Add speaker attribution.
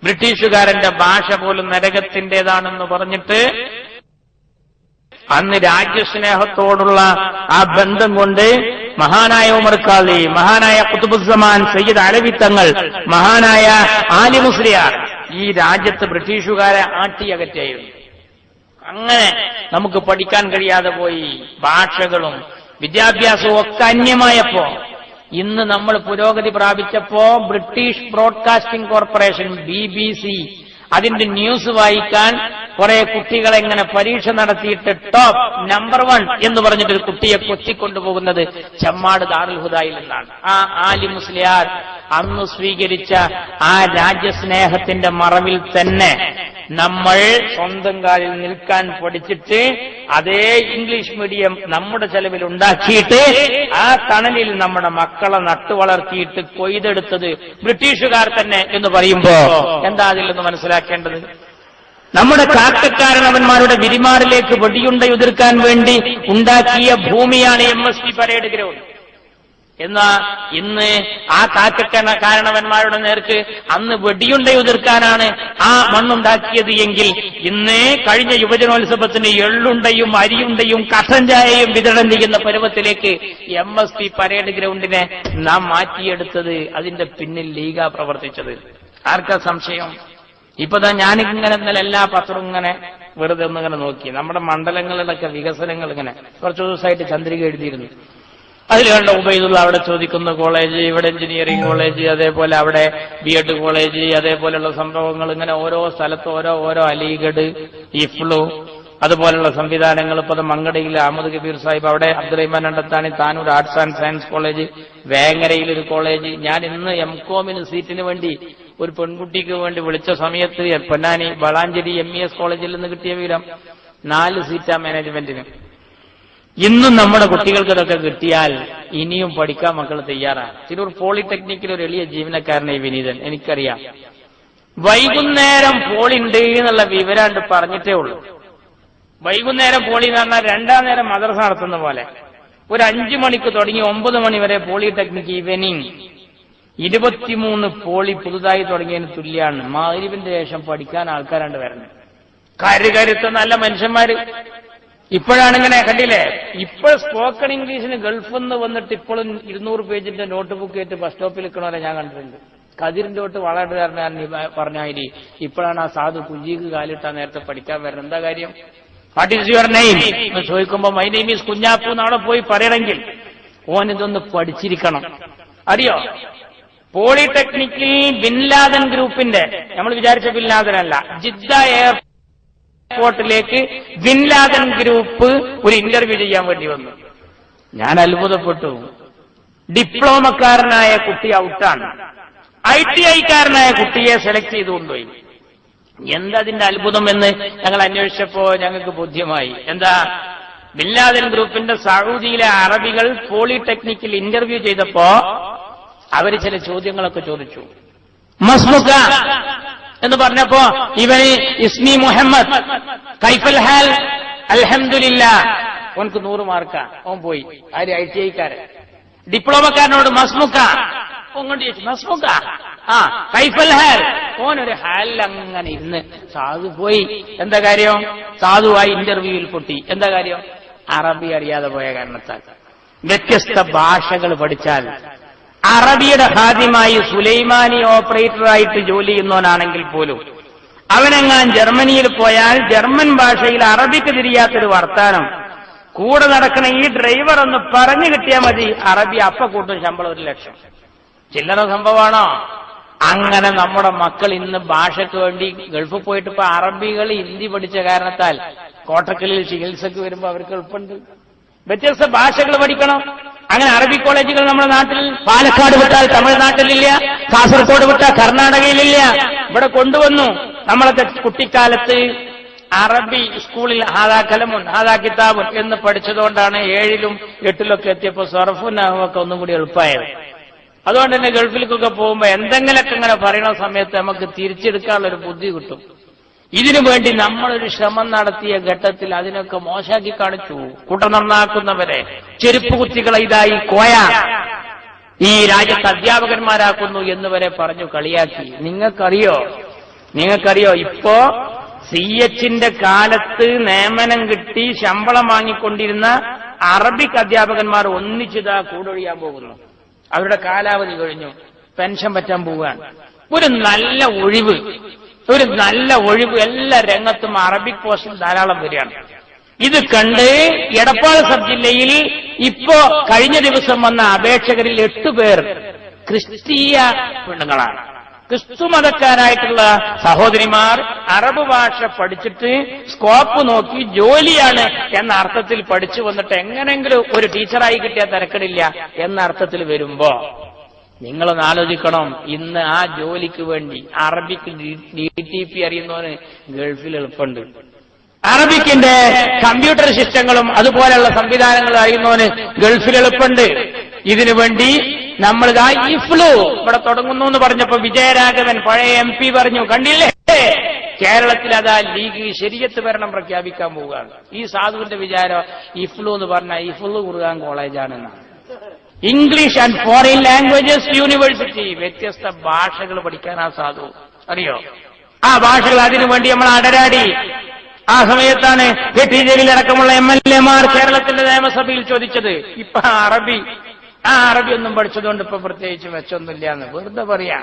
Speaker 1: ബ്രിട്ടീഷുകാരന്റെ ഭാഷ പോലും നരകത്തിന്റേതാണെന്ന് പറഞ്ഞിട്ട് അന്ന് രാജ്യസ്നേഹത്തോടുള്ള ആ ബന്ധം കൊണ്ട് മഹാനായ ഉമർ ഖാദി, മഹാനായ ഖുതുബുസ്സമാൻ സയ്യിദ് അലവി തങ്ങൾ, മഹാനായ ആലി മുസ്ലിയാർ ഈ രാജ്യത്ത് ബ്രിട്ടീഷുകാരെ ആട്ടിയകറ്റായിരുന്നു. അങ്ങനെ നമുക്ക് പഠിക്കാൻ കഴിയാതെ പോയി. ഭാഷകളും വിദ്യാഭ്യാസവും ഒക്കെ അന്യമായപ്പോ ഇന്ന് നമ്മൾ പുരോഗതി പ്രാപിച്ചപ്പോ ബ്രിട്ടീഷ് ബ്രോഡ്കാസ്റ്റിംഗ് കോർപ്പറേഷൻ BBC അതിന്റെ ന്യൂസ് വായിക്കാൻ കുറെ കുട്ടികളെ ഇങ്ങനെ പരീക്ഷ നടത്തിയിട്ട് ടോപ്പ് നമ്പർ 1 എന്ന് പറഞ്ഞിട്ട് ഒരു കുട്ടിയെ കൊത്തിക്കൊണ്ടുപോകുന്നത് ചെമ്മാട് ദാറുൽ ഹുദയിൽ നിന്നാണ്. ആ ആലി മുസ്ലിയാർ അന്ന് സ്വീകരിച്ച ആ രാജ്യസ്നേഹത്തിന്റെ മറവിൽ തന്നെ നമ്മൾ സ്വന്തം കാലിൽ നിൽക്കാൻ പഠിച്ചിട്ട് അതേ ഇംഗ്ലീഷ് മീഡിയം നമ്മുടെ ചെലവിൽ ഉണ്ടാക്കിയിട്ട് ആ തണലിൽ നമ്മുടെ മക്കളെ നട്ടുവളർത്തിയിട്ട് കൊയ്തെടുത്തത് ബ്രിട്ടീഷുകാർ തന്നെ എന്ന് പറയുമ്പോ എന്താ അതിൽ നിന്ന് മനസ്സിലാക്കേണ്ടത്? നമ്മുടെ കാക്കക്കാരണവന്മാരുടെ വിരിമാറിലേക്ക് വെടിയുണ്ടയുതിർക്കാൻ വേണ്ടി ഉണ്ടാക്കിയ ഭൂമിയാണ് MSP പരേഡ് ഗ്രൗണ്ട്. എന്നാ ഇന്ന് ആ കാരണവന്മാരുടെ നേർക്ക് അന്ന് വെടിയുണ്ടയുതിർക്കാനാണ് ആ മണ്ണുണ്ടാക്കിയത് എങ്കിൽ ഇന്ന് കഴിഞ്ഞ യുവജനോത്സവത്തിന് എള്ളുണ്ടയും അരിയുണ്ടയും കട്ടൻ ചായയും വിതരണം ചെയ്യുന്ന പരുവത്തിലേക്ക് MSP പരേഡ് ഗ്രൗണ്ടിനെ നാം മാറ്റിയെടുത്തത് അതിന്റെ പിന്നിൽ ലീഗ പ്രവർത്തിച്ചത്. ആർക്കാ സംശയം? ഇപ്പതാ ഞാനിങ്ങനെ ഇന്നലെ എല്ലാ പത്രവും ഇങ്ങനെ വെറുതെ ഒന്നിങ്ങനെ നോക്കി. നമ്മുടെ മണ്ഡലങ്ങളിലൊക്കെ വികസനങ്ങൾ ഇങ്ങനെ കുറച്ചു ദിവസമായിട്ട് ചന്ദ്രിക എഴുതിയിരുന്നു. അതിൽ കണ്ട ഉബൈദുള്ള അവിടെ ചോദിക്കുന്ന കോളേജ്, ഇവിടെ എഞ്ചിനീയറിംഗ് കോളേജ്, അതേപോലെ അവിടെ B.Ed കോളേജ്, അതേപോലെയുള്ള സംഭവങ്ങൾ ഇങ്ങനെ ഓരോ സ്ഥലത്ത് ഓരോ അലിഗഡ്, ഇഫ്ലു അതുപോലുള്ള സംവിധാനങ്ങൾ. ഇപ്പൊ അത് മങ്കടയിൽ അഹമ്മദ് കബീർ സാഹിബ്, അവിടെ Abdurahman Andathani Tanur arts and science college, വേങ്ങരയിലൊരു കോളേജ്. ഞാൻ ഇന്ന് MCOM സീറ്റിന് വേണ്ടി ഒരു പെൺകുട്ടിക്ക് വേണ്ടി വിളിച്ച സമയത്ത് പൊന്നാനി വളാഞ്ചേരി MES കോളേജിൽ നിന്ന് കിട്ടിയ വിവരം 4 സീറ്റാ മാനേജ്മെന്റിന്. ഇന്നും നമ്മുടെ കുട്ടികൾക്ക് ഇതൊക്കെ കിട്ടിയാൽ ഇനിയും പഠിക്കാൻ മക്കൾ തയ്യാറാണ്. തിരൂർ പോളിടെക്നിക്കിൽ ഒരു എളിയ ജീവനക്കാരനെ വിനീതൻ എനിക്കറിയാം. വൈകുന്നേരം പോളിണ്ട് എന്നുള്ള വിവരാണ്ട് പറഞ്ഞിട്ടേ ഉള്ളൂ. വൈകുന്നേരം പോളി എന്ന് പറഞ്ഞാൽ 2ാം നേരം മദ്രസ നടത്തുന്ന പോലെ ഒരു 5 മണിക്ക് തുടങ്ങി 9 മണി വരെ പോളിടെക്നിക് ഈവനിങ്. 23 പോളി പുതുതായി തുടങ്ങിയതിന് തുല്യമാണ്. മഗ്‌രിബിന്റെ ശേഷം പഠിക്കാൻ ആൾക്കാരാണ്ട് വരുന്നത്. കരുകരുത്ത നല്ല മനുഷ്യന്മാര്. ഇപ്പോഴാണ് ഇങ്ങനെ കണ്ടില്ലേ, ഇപ്പോൾ സ്പോക്കൺ ഇംഗ്ലീഷിന് ഗൾഫിൽ നിന്ന് വന്നിട്ട് ഇപ്പോഴും 200 പേജിന്റെ നോട്ട് ബുക്ക് ആയിട്ട് ബസ് സ്റ്റോപ്പിൽ നിൽക്കണവരെ ഞാൻ കണ്ടിട്ടുണ്ട്. കതിരിന്റെ തൊട്ട് വളരെക്കാരൻ പറഞ്ഞായി ഇപ്പോഴാണ് ആ സാധു കുഞ്ചിക്ക് കാലിട്ടാ നേരത്തെ പഠിക്കാൻ വരുന്നത്. എന്താ കാര്യം? വാട്ട് ഈസ് യുവർ നെയിം എന്ന് ചോദിക്കുമ്പോ മൈ നെയിം ഈസ് കുഞ്ഞാപ്പു എന്നവിടെ പോയി പറയണമെങ്കിൽ ഓൻ ഇതൊന്ന് പഠിച്ചിരിക്കണം. അറിയോ, പോളിടെക്നിക്കിൽ ബിൻലാദൻ ഗ്രൂപ്പിന്റെ, നമ്മൾ വിചാരിച്ച ബിൻലാദനല്ല, ജിദ്ദ എയർപോർട്ടിലേക്ക് ബിൻലാദൻ ഗ്രൂപ്പ് ഒരു ഇന്റർവ്യൂ ചെയ്യാൻ വേണ്ടി വന്നു. ഞാൻ അത്ഭുതപ്പെട്ടു. ഡിപ്ലോമക്കാരനായ കുട്ടി ഔട്ടാണ്, ITI-കാരനായ കുട്ടിയെ സെലക്ട് ചെയ്ത് കൊണ്ടുപോയി. എന്തതിന്റെ അത്ഭുതം എന്ന് ഞങ്ങൾ അന്വേഷിച്ചപ്പോ ഞങ്ങൾക്ക് ബോധ്യമായി. എന്താ, ബിൻലാദൻ ഗ്രൂപ്പിന്റെ സൗദിയിലെ അറബികൾ പോളിടെക്നിക്കിൽ ഇന്റർവ്യൂ ചെയ്തപ്പോ അവര് ചില ചോദ്യങ്ങളൊക്കെ ചോദിച്ചു. മസ്മുക എന്ന് പറഞ്ഞപ്പോ ഇവന് ഇസ്മി മുഹമ്മദ്, കൈഫൽ ഹാൽ, അൽഹംദുലില്ലാ, ഓനക്ക് 100 മാർക്കാ. ഓൻ പോയി. ആര്? ITI-കാരൻ. ഡിപ്ലോമക്കാരനോട് മസ്മുക, ഓങ്ങോട്ട് ചോദിച്ചു മസ്മുക, കൈഫൽ ഹാൽ, ഓനൊരു ഹാലിൽ അങ്ങനെ ഇരുന്ന് സാധു പോയി. എന്താ കാര്യം? സാധുവായി ഇന്റർവ്യൂവിൽ പൊട്ടി. എന്താ കാര്യം? അറബി അറിയാതെ പോയ കാരണത്താൽ. വ്യത്യസ്ത ഭാഷകൾ പഠിച്ചാൽ അറബിയുടെ ഹാദ്യമായി സുലൈമാനി ഓപ്പറേറ്ററായിട്ട് ജോലി ചെയ്യുന്നവനാണെങ്കിൽ പോലും അവനെങ്ങാൻ ജർമ്മനിയിൽ പോയാൽ ജർമ്മൻ ഭാഷയിൽ അറബിക്ക് തിരിയാത്തൊരു വർത്താനം കൂടെ നടക്കണ ഈ ഡ്രൈവർ ഒന്ന് പറഞ്ഞു കിട്ടിയാൽ മതി, അറബി അപ്പ കൂട്ടും ശമ്പളം 1 ലക്ഷം. ചില്ലറ സംഭവമാണോ? അങ്ങനെ നമ്മുടെ മക്കൾ ഇന്ന് ഭാഷയ്ക്ക് വേണ്ടി ഗൾഫിൽ പോയിട്ട് ഇപ്പൊ അറബികൾ ഹിന്ദി പഠിച്ച കാരണത്താൽ കോട്ടക്കലിൽ ചികിത്സക്ക് വരുമ്പോ അവർക്ക് എളുപ്പമുണ്ട്. വ്യത്യസ്ത ഭാഷകൾ പഠിക്കണം. അങ്ങനെ അറബി കോളേജുകൾ നമ്മുടെ നാട്ടിൽ, പാലക്കാട് വിട്ടാൽ തമിഴ്നാട്ടിലില്ല, കാസർഗോഡ് വിട്ടാൽ കർണാടകയിലില്ല. ഇവിടെ കൊണ്ടുവന്നു. നമ്മളൊക്കെ കുട്ടിക്കാലത്ത് അറബി സ്കൂളിൽ ഹാദാ കലമുൻ ഹാദാ കിതാബുൻ എന്ന് പഠിച്ചതുകൊണ്ടാണ് 7ലും 8ലൊക്കെ എത്തിയപ്പോൾ സർഫും നഹ്വൊക്കെ ഒന്നും കൂടി എളുപ്പമായത്. അതുകൊണ്ട് തന്നെ ഗൾഫിലേക്കൊക്കെ പോകുമ്പോ എന്തെങ്കിലൊക്കെ ഇങ്ങനെ പറയുന്ന സമയത്ത് നമുക്ക് തിരിച്ചെടുക്കാനുള്ളൊരു ബുദ്ധി കിട്ടും. ഇതിനു വേണ്ടി നമ്മളൊരു ശ്രമം നടത്തിയ ഘട്ടത്തിൽ അതിനൊക്കെ മോശാക്കി കാണിച്ചു. കുട്ട നന്നാക്കുന്നവരെ, ചെരുപ്പ് കുത്തികളെ ഇതായി കോയ ഈ രാജ്യത്ത് അധ്യാപകന്മാരാക്കുന്നു എന്ന് വരെ പറഞ്ഞു കളിയാക്കി. നിങ്ങൾക്കറിയോ, നിങ്ങൾക്കറിയോ, ഇപ്പോ CH കാലത്ത് നിയമനം കിട്ടി ശമ്പളം വാങ്ങിക്കൊണ്ടിരുന്ന അറബിക് അധ്യാപകന്മാർ ഒന്നിച്ചിതാ കൂടൊഴിയാൻ പോകുന്നു. അവരുടെ കാലാവധി കഴിഞ്ഞു, പെൻഷൻ പറ്റാൻ പോവുകയാണ്. ഒരു നല്ല ഒഴിവ് എല്ലാ രംഗത്തും അറബിക് പോസ്റ്റിൽ ധാരാളം വരികയാണ്. ഇത് കണ്ട് എടപ്പാൾ സബ് ജില്ലയിൽ ഇപ്പോ കഴിഞ്ഞ ദിവസം വന്ന അപേക്ഷകരിൽ 8 പേർ ക്രിസ്തീയ പെണ്ണുങ്ങളാണ്. ക്രിസ്തു മതക്കാരായിട്ടുള്ള സഹോദരിമാർ അറബ് ഭാഷ പഠിച്ചിട്ട് സ്കോപ്പ് നോക്കി ജോലിയാണ് എന്ന അർത്ഥത്തിൽ പഠിച്ചു വന്നിട്ട് എങ്ങനെങ്കിലും ഒരു ടീച്ചറായി കിട്ടിയാൽ തിരക്കടില്ല എന്ന അർത്ഥത്തിൽ വരുമ്പോ നിങ്ങളൊന്ന് ആലോചിക്കണം, ഇന്ന് ആ ജോലിക്ക് വേണ്ടി അറബിക്ക് DTP അറിയുന്നവന് ഗൾഫിൽ എളുപ്പമുണ്ട്. അറബിക്കിന്റെ കമ്പ്യൂട്ടർ സിസ്റ്റങ്ങളും അതുപോലെയുള്ള സംവിധാനങ്ങൾ അറിയുന്നവന് ഗൾഫിൽ എളുപ്പമുണ്ട്. ഇതിനു വേണ്ടി നമ്മൾ ഇഫ്ലു ഇവിടെ തുടങ്ങുന്നു എന്ന് പറഞ്ഞപ്പോ വിജയരാഘവൻ പഴയ MP പറഞ്ഞു, കണ്ടില്ലേ കേരളത്തിൽ അതാ ലീഗ് ശരീഅത്ത് ഭരണം പ്രഖ്യാപിക്കാൻ പോവുകയാണ്. ഈ സാധുവിന്റെ വിചാരം ഇഫ്ലു എന്ന് പറഞ്ഞാൽ ഇഫ്ലു ഖുർആൻ കോളേജാണെന്നാണ്. English and foreign languages university, വ്യത്യസ്ത ഭാഷകൾ പഠിക്കാൻ ആ സാധു അറിയോ. ആ ഭാഷകൾ അതിനു വേണ്ടി നമ്മൾ അടരാടി. ആ സമയത്താണ് കെ.ടി. ജലീലടക്കമുള്ള MLA-മാർ കേരളത്തിന്റെ നിയമസഭയിൽ ചോദിച്ചത്, ഇപ്പൊ അറബി ഒന്നും പഠിച്ചതുകൊണ്ട് ഇപ്പൊ പ്രത്യേകിച്ച് മെച്ചൊന്നുമില്ല എന്ന് വെറുതെ പറയാ.